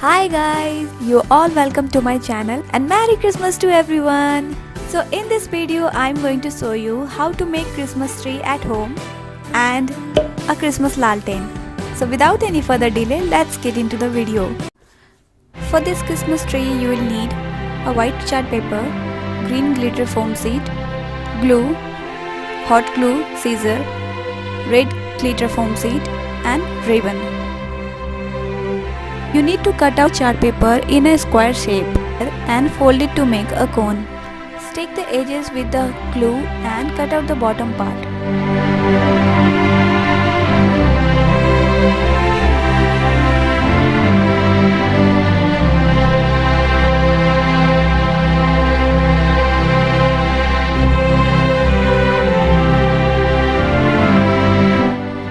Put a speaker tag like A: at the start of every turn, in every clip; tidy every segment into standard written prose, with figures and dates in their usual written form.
A: Hi guys, you all welcome to my channel and Merry Christmas to everyone. So in this video I'm going to show you how to make Christmas tree at home and a Christmas lantern. So without any further delay, let's get into the video. For this Christmas tree you will need a white chart paper, green glitter foam sheet, glue, hot glue, scissor, red glitter foam sheet and ribbon. You need to cut out chart paper in a square shape and fold it to make a cone. Stick the edges with the glue and cut out the bottom part.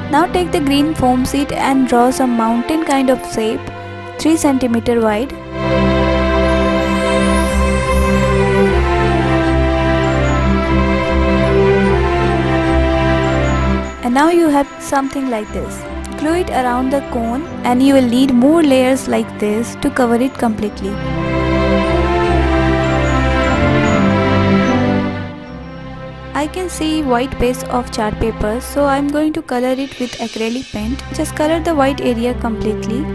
A: Now take the green foam sheet and draw some mountain kind of shape 3 cm wide. And now you have something like this. Glue it around the cone and you will need more layers like this to cover it completely. I can see white base of chart paper, so I am going to color it with acrylic paint. Just color the white area completely.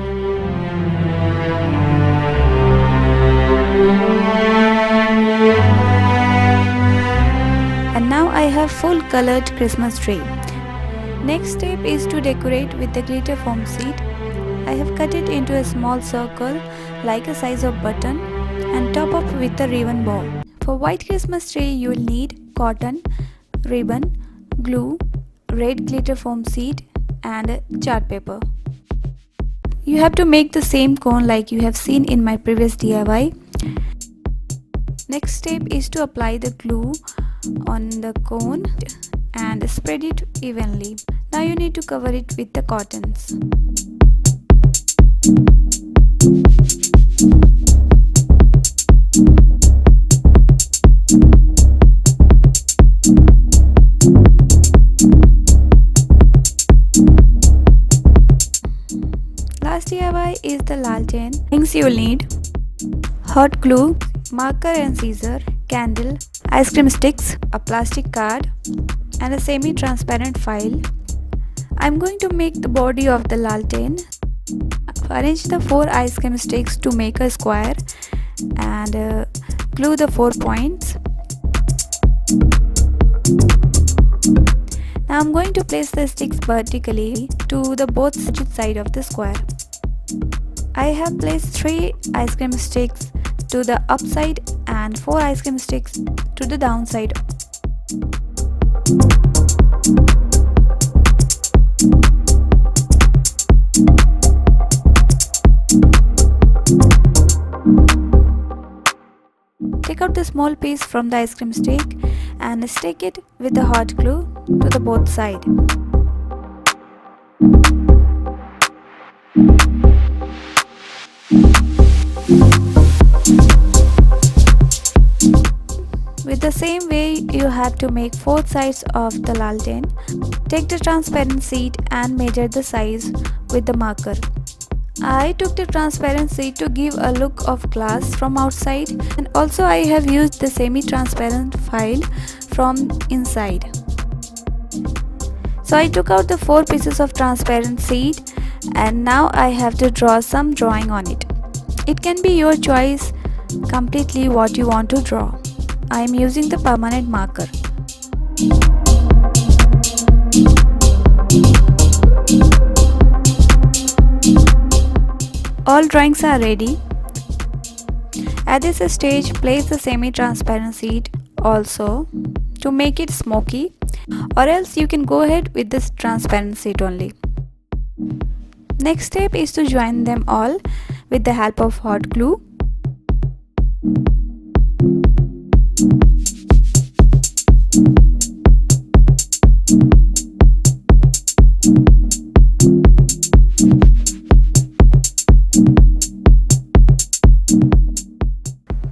A: And now I have full colored Christmas tree. Next step is to decorate with the glitter foam sheet. I have cut it into a small circle like a size of button and top up with a ribbon bow. For white Christmas tree you will need cotton, ribbon, glue, red glitter foam sheet and chart paper. You have to make the same cone like you have seen in my previous DIY. Next step is to apply the glue on the cone and spread it evenly. Now you need to cover it with the cottons. Last DIY is the lantern. Things you will need: hot glue, marker and scissor, candle, ice cream sticks, a plastic card and a semi-transparent file. I am going to make the body of the lantern. Arrange the 4 ice cream sticks to make a square and glue the 4 points. Now I am going to place the sticks vertically to the both sides of the square. I have placed 3 ice cream sticks to the upside and 4 ice cream sticks to the downside. Take out the small piece from the ice cream stick and stick it with the hot glue to the both sides. With the same way you have to make 4 sides of the lantern. Take the transparent sheet and measure the size with the marker. I took the transparent sheet to give a look of glass from outside, and also I have used the semi-transparent file from inside. So I took out the 4 pieces of transparent sheet and now I have to draw some drawing on it. It can be your choice completely what you want to draw. I am using the permanent marker. All drawings are ready. At this stage, place the semi-transparent sheet also to make it smoky, or else you can go ahead with this transparent sheet only. Next step is to join them all with the help of hot glue.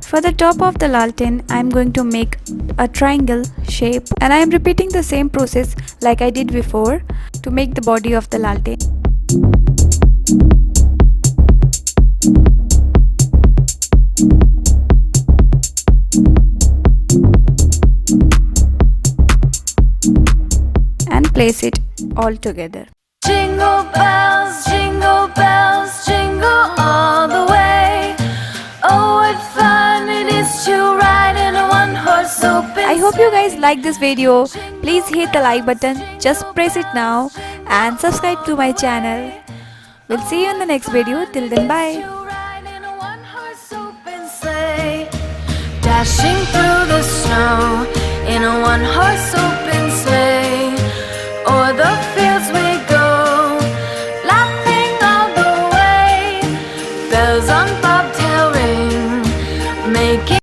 A: For the top of the lantern, I am going to make a triangle shape and I am repeating the same process like I did before to make the body of the lantern. place it all together.
B: Jingle bells, jingle all the way. Oh, what fun it is to ride in a one-horse open
A: I hope you guys like this video. Please hit the like button, just press it now, and subscribe to my channel. We'll see you in the next video. Till then, bye.
B: Dashing through the snow in a one-horse open sleigh. O'er the fields we go, laughing all the way. Bells on bobtails